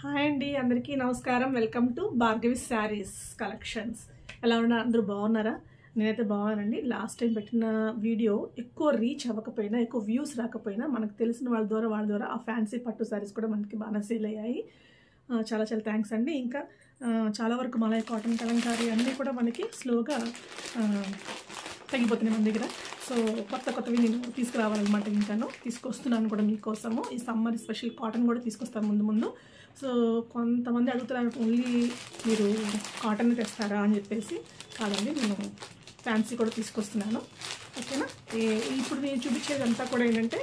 Hi అండి, అందరికీ నమస్కారం. Welcome to Bhargavi saris collections. ఎలా ఉన్నారు? అందరూ బాగున్నారా? నేనైతే బాగున్నానండి. లాస్ట్ టైం పెట్టిన వీడియో ఎక్కువ రీచ్ అవ్వకపోయినా, ఎక్కువ వ్యూస్ రాకపోయినా, మనకు తెలిసిన వాళ్ళ ద్వారా ఆ ఫ్యాన్సీ పట్టు శారీస్ కూడా మనకి బాగా సేల్ అయ్యాయి. చాలా చాలా థ్యాంక్స్ అండి. ఇంకా చాలా వరకు మలై కాటన్ కలంకారీ అన్నీ కూడా మనకి స్లోగా తగ్గిపోతున్నాయి మన దగ్గర. సో కొత్తవి నేను తీసుకురావాలన్నమాట. ఇంకాను తీసుకొస్తున్నాను కూడా మీకోసము. ఈ సమ్మర్ స్పెషల్ కాటన్ కూడా తీసుకొస్తాను ముందు. సో కొంతమంది అడుగుతున్నారు, ఓన్లీ మీరు కాటన్ తెస్తారా అని చెప్పేసి. కాదండి, నేను ఫ్యాన్సీ కూడా తీసుకొస్తున్నాను. ఓకేనా? ఇప్పుడు నేను చూపించేదంతా కూడా ఏంటంటే,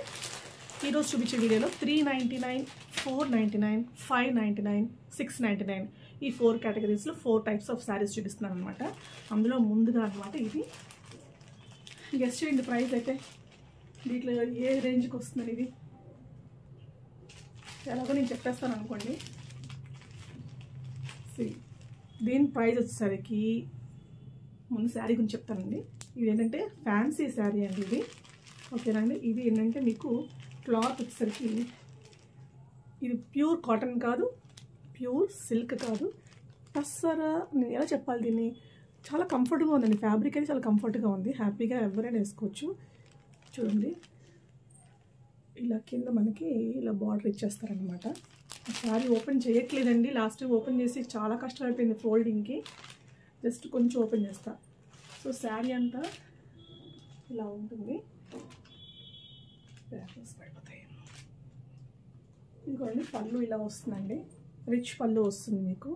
ఈరోజు చూపించే వీడియోలో 399, 499, 599, 699 ఈ 4 కేటగిరీస్లో 4 టైప్స్ ఆఫ్ శారీస్ చూపిస్తున్నాను అనమాట. అందులో ముందుగా అనమాట ఇది. గెస్ట్ చేయండి ప్రైస్ అయితే. దీంట్లో ఏ రేంజ్కి వస్తుందని ఇది ఎలాగో నేను చెప్పేస్తాను అనుకోండి. దీని ప్రైస్ వచ్చేసరికి ముందు శారీ గురించి చెప్తానండి. ఇది ఏంటంటే ఫ్యాన్సీ శారీ అండి ఇది. ఓకేనా అండి? ఇది ఏంటంటే మీకు క్లాత్ వచ్చేసరికి ఇది ప్యూర్ కాటన్ కాదు, ప్యూర్ సిల్క్ కాదు, టస్సరా. నేను ఎలా చెప్పాలి దీన్ని? చాలా కంఫర్ట్గా ఉందండి. ఫ్యాబ్రిక్ అయితే చాలా కంఫర్ట్గా ఉంది. హ్యాపీగా ఎవరైనా వేసుకోవచ్చు. చూడండి, ఇలా కింద మనకి ఇలా బార్డర్ ఇచ్చేస్తారనమాట. శారీ ఓపెన్ చేయట్లేదండి. లాస్ట్ ఓపెన్ చేసి చాలా కష్టం అయిపోయింది ఫోల్డింగ్కి. జస్ట్ కొంచెం ఓపెన్ చేస్తా. సో శారీ అంతా ఇలా ఉంటుంది. పడిపోతాయి. ఇంకోండి, పళ్ళు ఇలా వస్తుందండి. రిచ్ పళ్ళు వస్తుంది మీకు.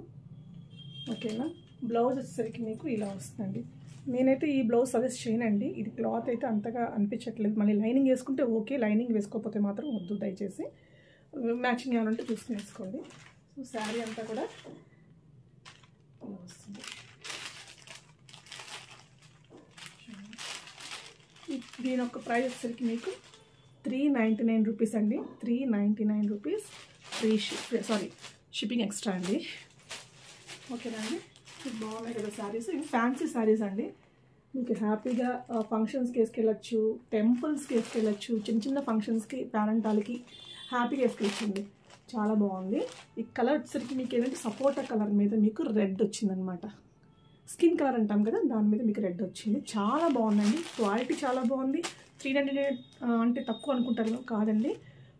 ఓకేనా? బ్లౌజ్ వచ్చేసరికి మీకు ఇలా వస్తుందండి. నేనైతే ఈ బ్లౌజ్ సజెస్ట్ చేయనండి. ఇది క్లాత్ అయితే అంతగా అనిపించట్లేదు. మళ్ళీ లైనింగ్ వేసుకుంటే ఓకే, లైనింగ్ వేసుకోకపోతే మాత్రం వద్దు దయచేసి. మ్యాచింగ్ ఏమంటే చూసుకుని వేసుకోండి. సో శారీ అంతా కూడా ఇలా వస్తుంది. దీని యొక్క ప్రైస్ వచ్చేసరికి మీకు 399 రూపీస్ అండి. 399 రూపీస్ షిప్పింగ్ ఎక్స్ట్రా అండి. ఓకేనా అండి? బాగున్నాయి కదా శారీస్. ఇవి ఫ్యాన్సీ శారీస్ అండి. మీకు హ్యాపీగా ఫంక్షన్స్కి వేసుకెళ్ళచ్చు, టెంపుల్స్కి వేసుకెళ్ళచ్చు, చిన్న ఫంక్షన్స్కి, పేరెంటాలకి హ్యాపీగా వేసుకెళ్ళచ్చండి. చాలా బాగుంది. ఈ కలర్ వచ్చేసరికి మీకు ఏంటంటే సపోటా కలర్ మీద మీకు రెడ్ వచ్చిందనమాట. స్కిన్ కలర్ అంటాం కదా, దాని మీద మీకు రెడ్ వచ్చింది. చాలా బాగుందండి. క్వాలిటీ చాలా బాగుంది. 399 అంటే తక్కువ అనుకుంటారు కాదండి,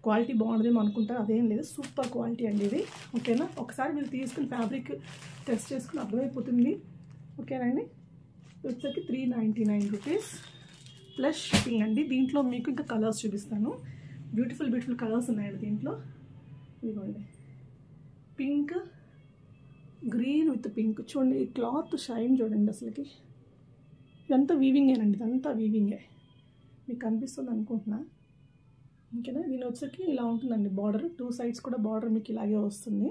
క్వాలిటీ బాగుండదేమో అనుకుంటారు. అదేం లేదు, సూపర్ క్వాలిటీ అండి ఇది. ఓకేనా? ఒకసారి మీరు తీసుకుని ఫ్యాబ్రిక్ టెస్ట్ చేసుకుని అర్థమైపోతుంది. ఓకేనా అండి? వచ్చేసరికి 399 రూపీస్ ప్లస్ షిప్పింగ్ అండి. దీంట్లో మీకు ఇంకా కలర్స్ చూపిస్తాను. బ్యూటిఫుల్ కలర్స్ ఉన్నాయండి దీంట్లో. ఇదిగోండి, పింక్, గ్రీన్ విత్ పింక్. చూడండి, ఈ క్లాత్ షైన్ చూడండి అసలుకి. ఇదంతా వీవింగేనండి, ఇదంతా వీవింగే. మీకు కనిపిస్తుంది అనుకుంటున్నా. ఓకేనా? దీని వచ్చేసరికి ఇలా ఉంటుందండి బార్డర్. 2 సైడ్స్ కూడా బార్డర్ మీకు ఇలాగే వస్తుంది.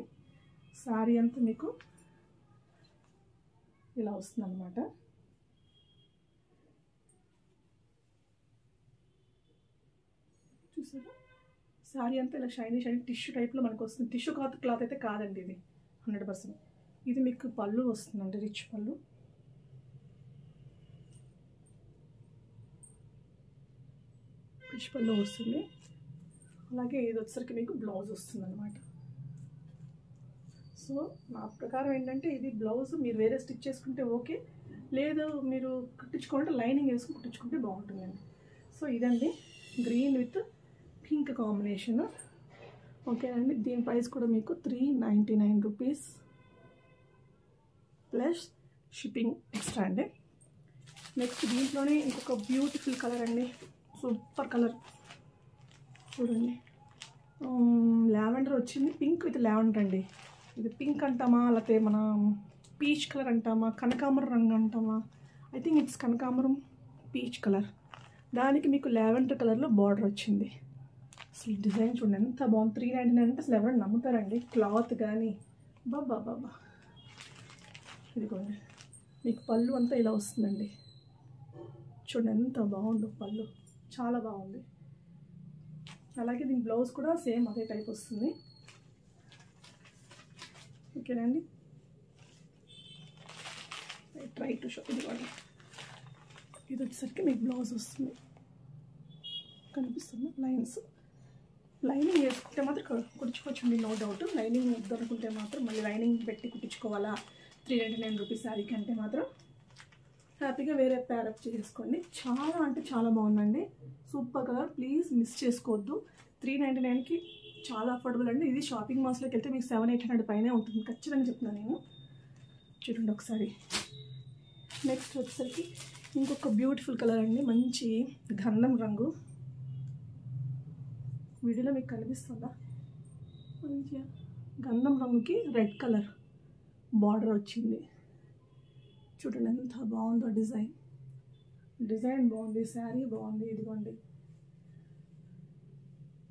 శారీ అంతా మీకు ఇలా వస్తుంది అనమాట. చూసారా? శారీ అంతా ఇలా షైనీ టిష్యూ టైప్లో మనకు వస్తుంది. టిష్యూ క్లాత్ అయితే కాదండి ఇది, 100%. ఇది మీకు పళ్ళు వస్తుందండి, రిచ్ పళ్ళు. రిచ్ పళ్ళు వస్తుంది. అలాగే ఇది వచ్చేసరికి మీకు బ్లౌజ్ వస్తుంది అనమాట. సో నా ప్రకారం ఏంటంటే, ఇది బ్లౌజ్ మీరు వేరే స్టిచ్ చేసుకుంటే ఓకే, లేదు మీరు కుట్టించుకుంటే లైనింగ్ వేసుకుని కుట్టించుకుంటే బాగుంటుందండి. సో ఇదండి, గ్రీన్ విత్ పింక్ కాంబినేషన్. ఓకేనండి? దీని ప్రైస్ కూడా మీకు 399 రూపీస్ ప్లస్ షిప్పింగ్ ఎక్స్ట్రా అండి. నెక్స్ట్ దీంట్లోనే ఇంకొక బ్యూటిఫుల్ కలర్ అండి, సూపర్ కలర్. చూడండి, లావెండర్ వచ్చింది. పింక్ విత్ లావెండర్ అండి. ఇది పింక్ అంటామా, లేకపోతే మన పీచ్ కలర్ అంటామా, కనకాంబరం రంగు అంటామా? ఐ థింక్ ఇట్స్ కనకాంబరం పీచ్ కలర్. దానికి మీకు లావెండర్ కలర్లో బార్డర్ వచ్చింది. అసలు డిజైన్ చూడండి ఎంత బాగుంది. 399 అంటే అసలు ఎవరైనా నమ్ముతారండి? క్లాత్ కానీ బాబా. ఇదిగోండి, మీకు పళ్ళు అంతా ఇలా వస్తుందండి. చూడండి ఎంత బాగుందో పళ్ళు, చాలా బాగుంది. అలాగే దీని బ్లౌజ్ కూడా సేమ్ అదే టైప్ వస్తుంది. ఓకేనండి? Try to show. ఇది వచ్చేసరికి మీకు బ్లౌజ్ వస్తుంది. కనిపిస్తుంది లైన్స్. లైనింగ్ వేసుకుంటే మాత్రం కుట్టించుకోవచ్చండి, నో డౌట్. లైనింగ్ వద్దనుకుంటే మాత్రం మళ్ళీ లైనింగ్ పెట్టి కుట్టించుకోవాలా 399 రూపీస్ శారీకి అంటే మాత్రం హ్యాపీగా వేరే ప్యారప్ చేసుకోండి. చాలా అంటే చాలా బాగుందండి, సూపర్ కలర్. ప్లీజ్ మిస్ చేసుకోవద్దు. 399కి చాలా అఫోర్డబుల్ అండి. ఇది షాపింగ్ మాల్స్లోకి వెళ్తే మీకు 700-800 పైనే ఉంటుంది ఖచ్చితంగా చెప్తున్నాను నేను. చూడండి ఒకసారి. నెక్స్ట్ వచ్చేసరికి ఇంకొక బ్యూటిఫుల్ కలర్ అండి, మంచి గంధం రంగు. వీడియోలో మీకు కనిపిస్తుందా? మంచిగా గంధం రంగుకి రెడ్ కలర్ బార్డర్ వచ్చింది. చూడండి ఎంత బాగుందో డిజైన్ బాగుంది, శారీ బాగుంది. ఇదిగోండి,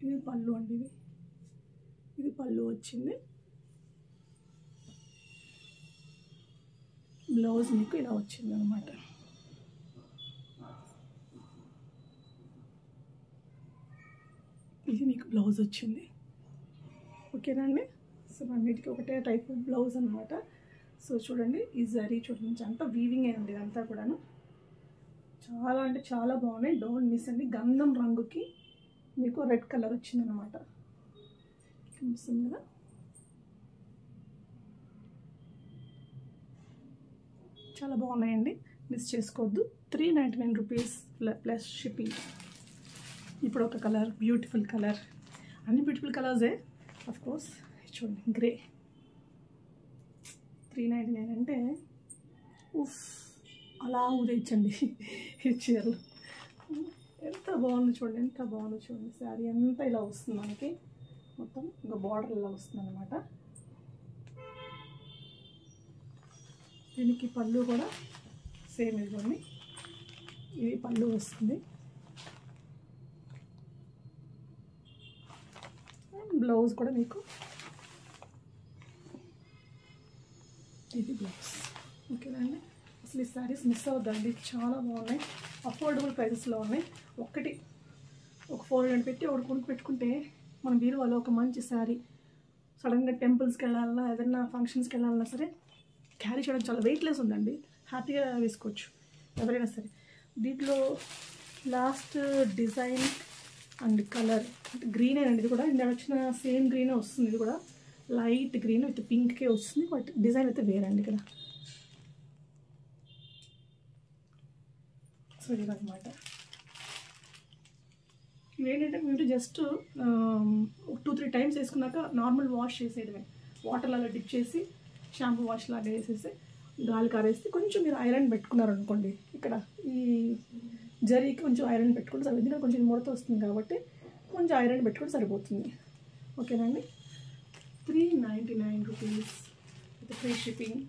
ఇది పళ్ళు అండి, ఇది పళ్ళు వచ్చింది. బ్లౌజ్ మీకు ఇలా వచ్చింది అనమాట. ఇది మీకు బ్లౌజ్ వచ్చింది. ఓకేనండి. సో అన్నిటికీ ఒకటే టైప్ బ్లౌజ్ అనమాట. సో చూడండి ఈ జరీ చూడండి, అంతా వీవింగ్ అయింది ఇదంతా కూడాను. చాలా అంటే చాలా బాగున్నాయి, డోంట్ మిస్ అండి. గంధం రంగుకి మీకు రెడ్ కలర్ వచ్చిందనమాట, కనిపిస్తుంది కదా. చాలా బాగున్నాయండి, మిస్ చేసుకోవద్దు. 399 రూపీస్ ప్లస్ షిప్పింగ్. ఇప్పుడు ఒక కలర్, బ్యూటిఫుల్ కలర్, అన్ని బ్యూటిఫుల్ కలర్సే ఆఫ్ కోర్స్. చూడండి గ్రే, 399 అంటే ఉఫ్ అలా ఉదయించండి ఈ చీరలు. ఎంత బాగుంది చూడండి, ఎంత బాగుందో చూడండి. శారీ అంతా ఇలా వస్తుంది మనకి, మొత్తం ఇంకా బార్డర్ ఇలా వస్తుంది అనమాట. దీనికి పళ్ళు కూడా సేమ్ ఇదిగోండి, ఇది పళ్ళు వస్తుంది. బ్లౌజ్ కూడా మీకు ఇది బ్లౌజ్. ఓకేనండి. అసలు ఈ శారీస్ మిస్ అవ్వద్దండి, చాలా బాగున్నాయి, అఫోర్డబుల్ ప్రైసెస్లో ఉన్నాయి. ఒక 400 పెట్టి ఒకటి కొనుక్కు పెట్టుకుంటే మన బీరువాలో ఒక మంచి శారీ సడన్గా టెంపుల్స్కి వెళ్ళాలన్నా ఏదైనా ఫంక్షన్స్కి వెళ్ళాలన్నా సరే క్యారీ చేయడం చాలా వెయిట్లెస్ ఉందండి, హ్యాపీగా వేసుకోవచ్చు ఎవరైనా సరే. దీంట్లో లాస్ట్ డిజైన్ అండ్ కలర్ గ్రీనే అండి, ఇది కూడా ఇందాక వచ్చిన సేమ్ గ్రీనే వస్తుంది. ఇది కూడా లైట్ గ్రీన్ విత్ పింక్కే వస్తుంది, బట్ డిజైన్ అయితే వేరండి ఇక్కడ. సో ఇదన్నమాట. ఇవేంటంటే మీరు జస్ట్ 2-3 టైమ్స్ వేసుకున్నాక నార్మల్ వాష్ చేసేయడమే, వాటర్లో అలా డిప్ చేసి షాంపూ వాష్ లాగా వేసేసి గాలి కారేస్తే కొంచెం మీరు ఐరన్ పెట్టుకున్నారనుకోండి, ఇక్కడ ఈ జరీకి కొంచెం ఐరన్ పెట్టుకుంటే సరిపోతుంది. ఎందుకంటే కొంచెం ముడత వస్తుంది కాబట్టి కొంచెం ఐరన్ పెట్టుకుంటే సరిపోతుంది. ఓకేనండి. 399 రూపీస్ విత్ ఫ్రీ షిప్పింగ్.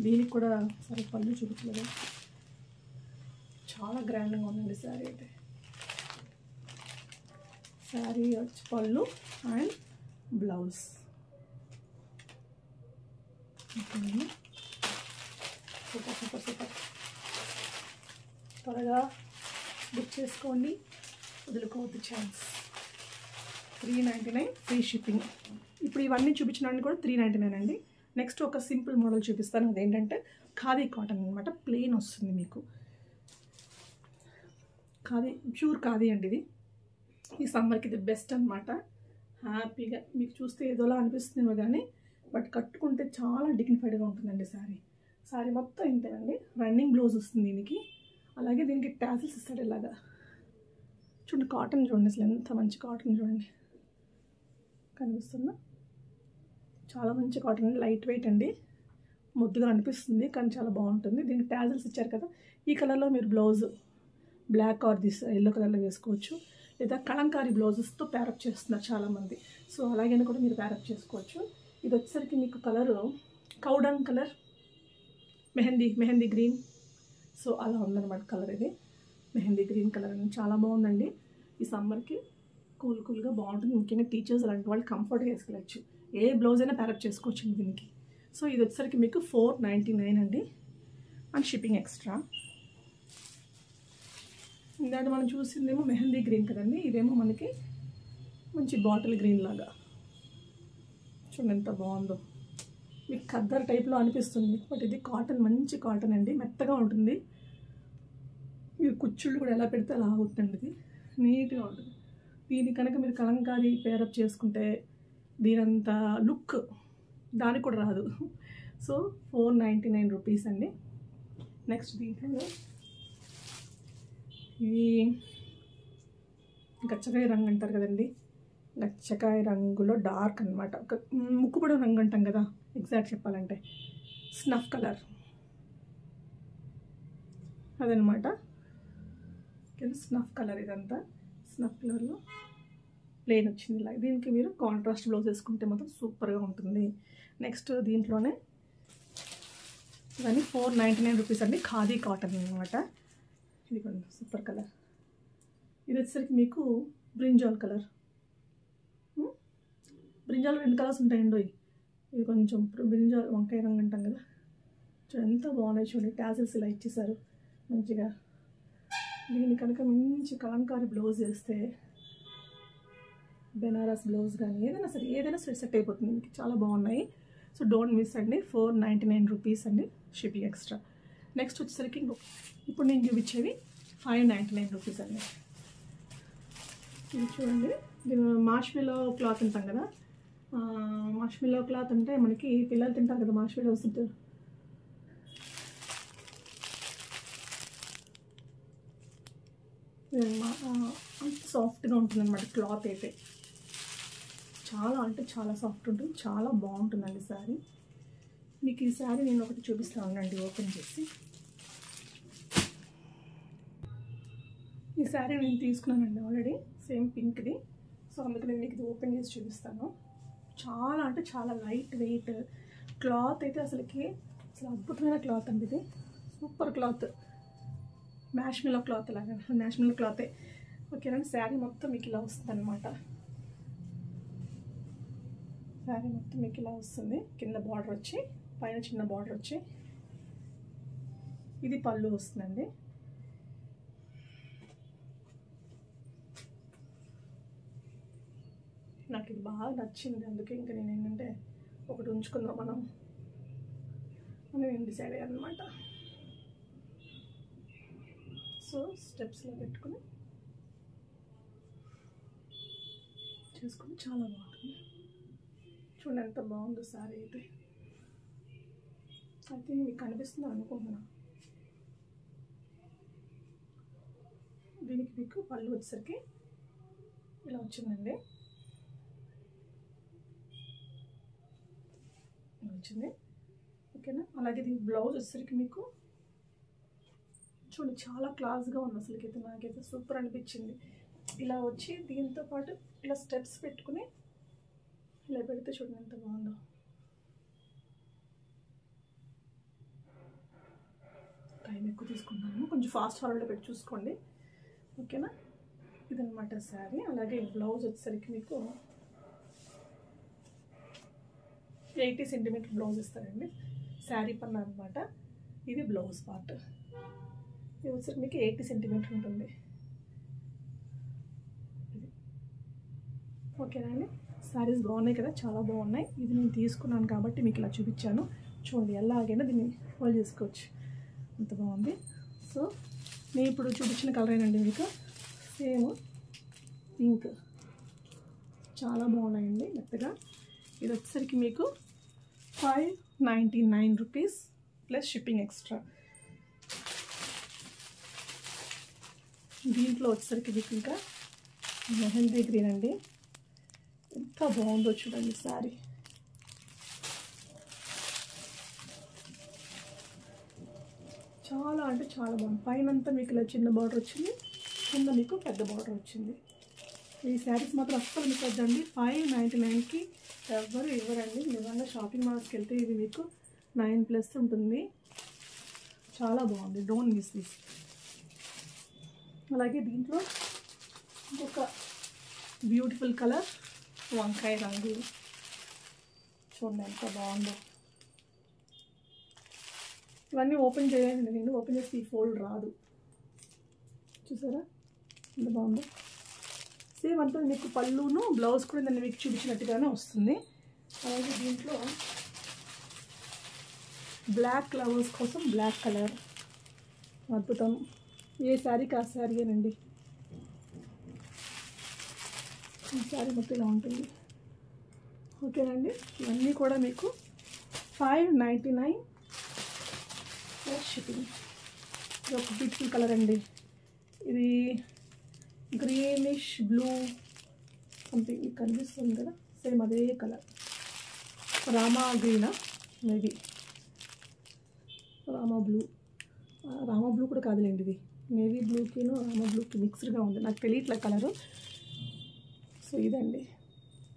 దీనికి కూడా సరే పళ్ళు చూపించలేదు, చాలా గ్రాండ్గా ఉందండి శారీ అయితే. శారీ వచ్చి పళ్ళు అండ్ బ్లౌజ్. ఓకేనండి. సూపర్. త్వరగా బుక్ చేసుకోండి, వదులుకోవద్దు ఛాన్స్. 399 free shipping. ఇప్పుడు ఇవన్నీ చూపించినవన్నీ కూడా 399 అండి. నెక్స్ట్ ఒక సింపుల్ మోడల్ చూపిస్తాను, అదేంటంటే ఖాదీ కాటన్ అనమాట, ప్లెయిన్ వస్తుంది మీకు. ఖాదీ, ప్యూర్ ఖాదీ అండి ఇది. ఈ సమ్మర్కి ఇది బెస్ట్ అనమాట. హ్యాపీగా మీకు చూస్తే ఏదోలా అనిపిస్తుందేమో కానీ బట్ కట్టుకుంటే చాలా డిగ్నిఫైడ్గా ఉంటుందండి శారీ మొత్తం ఇంతేనండి. రన్నింగ్ బ్లౌజ్ వస్తుంది దీనికి, అలాగే దీనికి టాసిల్స్ ఇస్తాడు ఇలాగా. చూడండి కాటన్ చూడండి, అసలు ఎంత మంచి కాటన్ చూడండి, కనిపిస్తుందా? చాలా మంచి కాటన్, లైట్ వెయిట్ అండి, ముద్దుగా అనిపిస్తుంది కానీ చాలా బాగుంటుంది. దీనికి టాసిల్స్ ఇచ్చారు కదా, ఈ కలర్లో మీరు blouse black or this yellow కలర్లో వేసుకోవచ్చు, లేదా కలంకారీ బ్లౌజెస్తో ప్యారప్ చేస్తున్నారు చాలామంది. సో అలాగైనా కూడా మీరు ప్యారప్ చేసుకోవచ్చు. ఇది వచ్చేసరికి మీకు colour cow dung colour, mehndi green. So అలా ఉందన్నమాట కలర్. ఇది మెహందీ గ్రీన్ కలర్ అని చాలా బాగుందండి. ఈ సమ్మర్కి కూల్గా బాగుంటుంది. ముఖ్యంగా టీచర్స్ అలాంటి వాళ్ళు కంఫర్ట్గా వేసుకోవచ్చు, ఏ బ్లౌజ్ అయినా ప్యారప్ చేసుకోవచ్చు దీనికి. సో ఇది వచ్చేసరికి మీకు 499 అండి అండ్ షిప్పింగ్ ఎక్స్ట్రా. ఇందాక మనం చూసిందేమో మెహందీ గ్రీన్ కదండి, ఇదేమో మనకి మంచి బాటిల్ గ్రీన్ లాగా. చూడండి ఎంత బాగుందో, మీకు ఖద్దర్ టైప్లో అనిపిస్తుంది బట్ ఇది కాటన్, మంచి కాటన్ అండి, మెత్తగా ఉంటుంది. మీరు కుచ్చుళ్ళు కూడా ఎలా పెడితే అలా అవుతుంది, ఇది నీట్గా ఉంటుంది. దీని కనుక మీరు కలంకారీ పేరప్ చేసుకుంటే దీనంత లుక్ దానికి కూడా రాదు. సో 499 రూపీస్ అండి. నెక్స్ట్ దీంట్లో ఇది గచ్చకాయ రంగు అంటారు కదండి, గచ్చకాయ రంగులో డార్క్ అనమాట. ఒక ముక్కుపొడి రంగు అంటాం కదా, ఎగ్జాక్ట్ చెప్పాలంటే స్నఫ్ కలర్ అదనమాట. స్నఫ్ కలర్, ఇదంతా స్నఫ్ కలర్లో ప్లెయిన్ వచ్చింది. ఇలా దీనికి మీరు కాంట్రాస్ట్ బ్లౌజ్ వేసుకుంటే మాత్రం సూపర్గా ఉంటుంది. నెక్స్ట్ దీంట్లోనే ఇవన్నీ 499 రూపీస్ అండి. ఖాదీ కాటన్ అనమాట. ఇది కొంచెం సూపర్ కలర్. ఇది వచ్చేసరికి మీకు బ్రింజాల్ కలర్. బ్రింజాల్ 2 కలర్స్ ఉంటాయండి. ఇది కొంచెం బ్రింజాల్ వంకాయ రంగు అంటాం కదా, ఎంత బాగున్నాయి చూడండి. టాజిల్స్ ఇలా ఇచ్చేసారు మంచిగా. దీని కనుక మంచి కలంకారీ బ్లౌజ్ వేస్తే, బెనారస్ బ్లౌజ్ కానీ ఏదైనా సరే, ఏదైనా సెట్ అయిపోతుంది మీకు. చాలా బాగున్నాయి. సో డోంట్ మిస్ అండి. 499 రూపీస్ అండి, షిప్పింగ్ ఎక్స్ట్రా. నెక్స్ట్ వచ్చేసరికి ఇప్పుడు నేను చూపించేవి 599 రూపీస్ అండి. ఇది చూడండి, దీని మార్ష్మెల్లో క్లాత్ అంటాం కదా. మార్ష్మెల్లో క్లాత్ అంటే మనకి పిల్లలు తింటారు కదా మార్ష్మెల్లో వస్తుంటే, అంత సాఫ్ట్గా ఉంటుంది అనమాట క్లాత్ అయితే. చాలా అంటే చాలా సాఫ్ట్ ఉంటుంది, చాలా బాగుంటుందండి శారీ. మీకు ఈ శారీ నేను ఒకటి చూపిస్తానండి, ఓపెన్ చేసి. ఈ శారీ నేను తీసుకున్నానండి ఆల్రెడీ, సేమ్ పింక్ది. సో అందుకు నేను మీకు ఇది ఓపెన్ చేసి చూపిస్తాను. చాలా అంటే చాలా లైట్ వెయిట్ క్లాత్ అయితే అసలు అద్భుతమైన క్లాత్ అండి. ఇది సూపర్ క్లాత్, మ్యాష్మెల్లో క్లాత్ లాగా, మ్యాష్మెల్లో క్లాతే. ఓకేనా. శారీ మొత్తం మీకు ఇలా వస్తుంది అనమాట. శారీ మొత్తం మీకు ఇలా వస్తుంది. కింద బార్డర్ వచ్చి, పైన చిన్న బార్డర్ వచ్చి, ఇది పళ్ళు వస్తుందండి. నాకు ఇది బాగా నచ్చింది, అందుకే ఇంకా నేను ఏంటంటే ఒకటి ఉంచుకుందాం మనం అని నేను డిసైడ్ అయ్యాను అనమాట. సో స్టెప్స్లో పెట్టుకుని చేసుకుని చాలా బాగుంటుంది. చూడండి ఎంత బాగుందో శారీ అయితే. అయితే మీకు కనిపిస్తుంది అనుకుంటున్నా. దీనికి మీకు పళ్ళు వచ్చేసరికి ఇలా వచ్చిందండి, వచ్చింది. ఓకేనా. అలాగే దీనికి బ్లౌజ్ వచ్చేసరికి మీకు చూడండి చాలా క్లాస్గా ఉంది. అసలుకైతే నాకైతే సూపర్ అనిపించింది. ఇలా వచ్చి దీంతో పాటు ఇలా స్టెప్స్ పెట్టుకుని ఇలా పెడితే చూడండి ఎంత బాగుందో. టైం ఎక్కువ తీసుకుంటాను, కొంచెం ఫాస్ట్ ఫార్వర్డ్లో పెట్టి చూసుకోండి. ఓకేనా. ఇదనమాట శారీ. అలాగే బ్లౌజ్ వచ్చేసరికి మీకు 80 సెంటీమీటర్ బ్లౌజ్ ఇస్తారండి. శారీ పన్న అనమాట. ఇది బ్లౌజ్ పార్ట్. ఇది వచ్చేసరికి మీకు 80 సెంటీమీటర్ ఉంటుంది. ఓకేనా అండి. శారీస్ బాగున్నాయి కదా, చాలా బాగున్నాయి. ఇది నేను తీసుకున్నాను కాబట్టి మీకు ఇలా చూపించాను. చూడండి ఎలాగైనా దీన్ని హోల్డ్ చేసుకోవచ్చు, అంత బాగుంది. సో నేను ఇప్పుడు చూపించిన కలర్ ఏనండి మీకు, సేమ్ పింక్, చాలా బాగున్నాయండి మెత్తగా. ఇది వచ్చేసరికి మీకు 599 రూపీస్ ప్లస్ షిప్పింగ్ ఎక్స్ట్రా. దీంట్లో వచ్చేసరికి మీకు ఇంకా మెహందీ గ్రీన్ అండి, ఎంత బాగుందో చూడండి శారీ. చాలా అంటే చాలా బాగుంది. పైనంతా మీకు ఇలా చిన్న బార్డర్ వచ్చింది, కింద మీకు పెద్ద బార్డర్ వచ్చింది. ఈ శారీస్ మాత్రం అస్సలు మిస్ అవ్వద్దండి. 599కి ఎవరు ఇవ్వరండి. నిజంగా షాపింగ్ మాల్స్కి వెళ్తే ఇది మీకు 9+ ఉంటుంది. చాలా బాగుంది, డోంట్ మిస్ దిస్. అలాగే దీంట్లో ఇంకొక బ్యూటిఫుల్ కలర్ వంకాయ రంగు, చూడండి ఎంత బాగుందో. ఇవన్నీ ఓపెన్ చేయండి, నేను ఓపెన్ చేస్తే ఈ ఫోల్డ్ రాదు. చూసారా ఎంత బాగుందో. సేమ్ అంతా మీకు పళ్ళును బ్లౌజ్ కూడా దాన్ని మీకు చూపించినట్టుగానే వస్తుంది. అలాగే దీంట్లో బ్లాక్ లవర్స్ కోసం బ్లాక్ కలర్ అద్భుతం. ఏ శారీకి ఆ శారీయేనండి. ఈ శారీ మొత్తం ఇలా ఉంటుంది. ఓకేనండి, ఇవన్నీ కూడా మీకు 599 ప్లస్ షిప్పింగ్. ఇది ఒక బ్యూటిఫుల్ కలర్ అండి. ఇది గ్రీనిష్ బ్లూ సంథింగ్ కనిపిస్తుంది కదా, సేమ్ అదే కలర్. రామా గ్రీనా మేబీ, రామా బ్లూ కూడా కాదులేండి, ఇది నేవీ బ్లూకిను రామా బ్లూకి మిక్స్డ్గా ఉంది, నాకు తెలియట్లే కలరు. సో ఇదండి.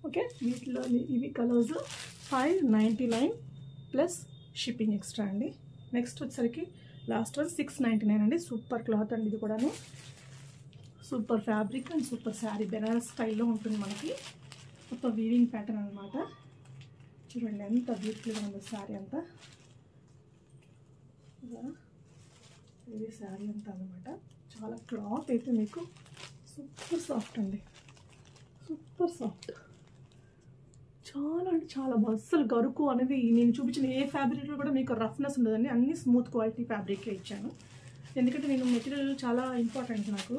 ఓకే, వీటిలో ఇవి కలర్స్ 599 ప్లస్ షిప్పింగ్ ఎక్స్ట్రా అండి. నెక్స్ట్ వచ్చేసరికి లాస్ట్ వన్ 699 అండి. సూపర్ క్లాత్ అండి, ఇది కూడాను super fabric and super sari. Banaras స్టైల్లో ఉంటుంది మనకి, మొత్తం వీవింగ్ ప్యాటర్న్ అనమాట. చూడండి ఎంత బ్యూటిఫుల్గా ఉందో శారీ అంతా. ఇది శారీ అంతా అనమాట. చాలా క్లాత్ అయితే మీకు సూపర్ సాఫ్ట్ అండి, సూపర్ సాఫ్ట్. చాలా అంటే చాలా అస్సలు గరుకు అనేది నేను చూపించిన ఏ ఫ్యాబ్రిక్లో కూడా మీకు రఫ్నెస్ ఉండదండి. అన్ని స్మూత్ క్వాలిటీ ఫ్యాబ్రికే ఇచ్చాను. ఎందుకంటే నేను మెటీరియల్ చాలా ఇంపార్టెంట్ నాకు.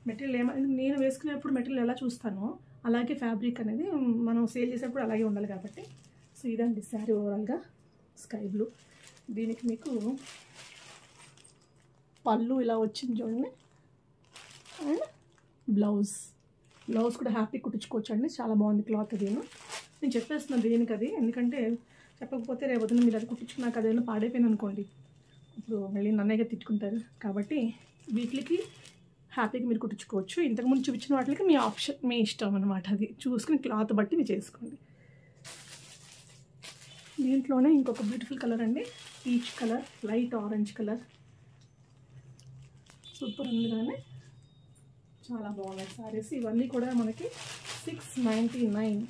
మెటీరియల్ నేను వేసుకునేప్పుడు మెటీరియల్ ఎలా చూస్తానో అలాగే ఫ్యాబ్రిక్ అనేది మనం సేల్ చేసేప్పుడు అలాగే ఉండాలి కాబట్టి. సో ఇదండి శారీ ఓవరాల్గా స్కై బ్లూ. దీనికి మీకు పళ్ళు ఇలా వచ్చింది చూడండి, అండ్ బ్లౌజ్ కూడా హ్యాపీ కుట్టించుకోవచ్చు అండి. చాలా బాగుంది క్లాత్. నేను చెప్పేస్తున్నాను దేనికి అది, ఎందుకంటే చెప్పకపోతే రేపు వద్దు మీరు అది కుట్టించుకున్నాక అదేమైనా పాడైపోయింది అనుకోండి, ఇప్పుడు మళ్ళీ నన్నయ్యగా తిట్టుకుంటారు. కాబట్టి వీటికి హ్యాపీగా మీరు కుట్టించుకోవచ్చు. ఇంతకుముందు చూపించిన వాటికి మీ ఆప్షన్, మీ ఇష్టం అనమాట. అది చూసుకుని క్లాత్ బట్టి మీరు చేసుకోండి. దీంట్లోనే ఇంకొక బ్యూటిఫుల్ కలర్ అండి, peach colour, light orange colour. Super ఉంది కానీ చాలా బాగున్నాయి సారీస్. ఇవన్నీ కూడా మనకి 699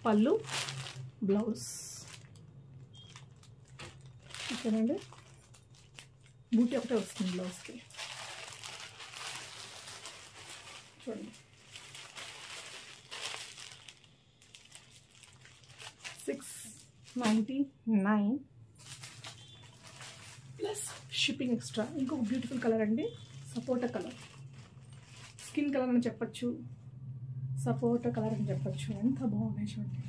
పళ్ళు, బ్లౌజ్. ఓకేనండి, బూటీ ఒకటే వస్తుంది బ్లౌజ్కి. చూడండి 699 ప్లస్ షిప్పింగ్ ఎక్స్ట్రా. ఇంకొక బ్యూటిఫుల్ కలర్ అండి, సపోటా కలర్. స్కిన్ కలర్ అని చెప్పచ్చు, సపోటా కలర్ అని చెప్పచ్చు. ఎంత బాగున్నాయి చూడండి,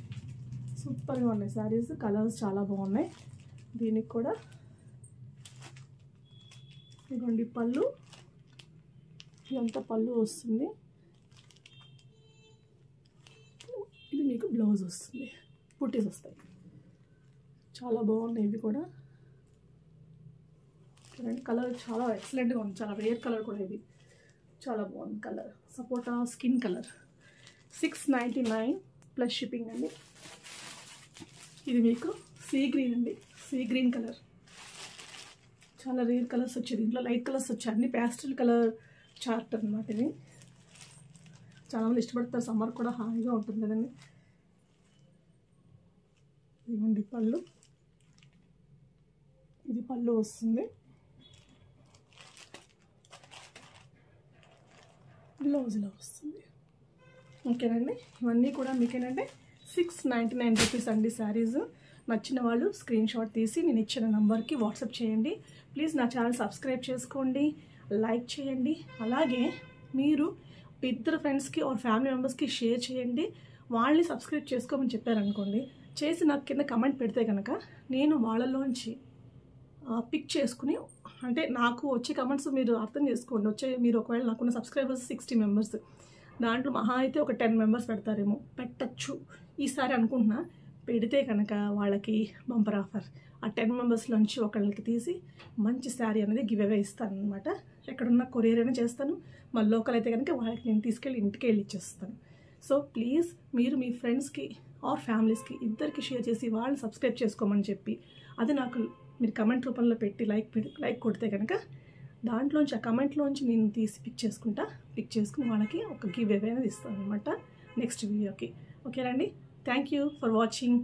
సూపర్గా ఉన్నాయి శారీస్. కలర్స్ చాలా బాగున్నాయి. దీనికి కూడా ఇదిగోండి పళ్ళు, ఇదంతా పళ్ళు వస్తుంది. ఇది మీకు బ్లౌజ్ వస్తుంది, పుట్టీస్ వస్తాయి. చాలా బాగున్నాయి ఇవి కూడా. కలర్ చాలా ఎక్సలెంట్గా ఉంది, చాలా రేర్ కలర్ కూడా ఇది. చాలా బాగుంది కలర్, సపోటా స్కిన్ కలర్. 699 ప్లస్ షిప్పింగ్ అండి. ఇది మీకు సీ గ్రీన్ అండి, సీ గ్రీన్ కలర్. చాలా రేర్ కలర్స్ వచ్చాయి దీంట్లో, లైట్ కలర్స్ వచ్చాయి, అన్ని ప్యాస్టల్ కలర్ చార్ట్ అనమాట. ఇది చాలామంది ఇష్టపడతారు, సమ్మర్ కూడా హాయిగా ఉంటుంది కదండి. ఇదిగోండి పళ్ళు, ఇది పళ్ళు వస్తుంది, బ్లౌజ్ ఇలా వస్తుంది. ఓకేనండి, ఇవన్నీ కూడా మీకేనంటే 699 రూపీస్ అండి శారీస్. నచ్చిన వాళ్ళు స్క్రీన్ షాట్ తీసి నేను ఇచ్చిన నెంబర్కి వాట్సాప్ చేయండి. ప్లీజ్ నా ఛానల్ సబ్స్క్రైబ్ చేసుకోండి, లైక్ చేయండి. అలాగే మీరు ఇద్దరు ఫ్రెండ్స్కి ఆర్ ఫ్యామిలీ మెంబర్స్కి షేర్ చేయండి. వాళ్ళని సబ్స్క్రైబ్ చేసుకోమని చెప్పారనుకోండి, చేసి నాకు కింద కమెంట్ పెడితే కనుక నేను వాళ్ళలోంచి పిక్ చేసుకుని, అంటే నాకు వచ్చే కమెంట్స్ మీరు అర్థం చేసుకోండి. మీరు ఒకవేళ నాకున్న సబ్స్క్రైబర్స్ 60 మెంబర్స్, దాంట్లో మహా అయితే ఒక 10 మెంబర్స్ పెడతారేమో, పెట్టచ్చు ఈసారి అనుకుంటున్నా. పెడితే కనుక వాళ్ళకి బంపర్ ఆఫర్, ఆ 10 మెంబర్స్లోంచి ఒకళ్ళకి తీసి మంచి శారీ అనేది గివ్ అవే ఇస్తాను అనమాట. ఎక్కడున్న కొరియర్ అయినా చేస్తాను, మా లోకల్ అయితే కనుక వాళ్ళకి నేను తీసుకెళ్ళి ఇంటికి వెళ్ళి ఇచ్చేస్తాను. సో ప్లీజ్ మీరు మీ ఫ్రెండ్స్కి ఆర్ ఫ్యామిలీస్కి ఇద్దరికి షేర్ చేసి వాళ్ళు సబ్స్క్రైబ్ చేసుకోమని చెప్పి, అది నాకు మీరు కమెంట్ రూపంలో పెట్టి లైక్ కొడితే కనుక దాంట్లోంచి, ఆ కమెంట్లోంచి నేను తీసి పిక్ చేసుకుని వాళ్ళకి ఒక గివ్ అవే అనేది ఇస్తాను అనమాట నెక్స్ట్ వీడియోకి. ఓకేనండి, థ్యాంక్ యూ ఫర్ వాచింగ్.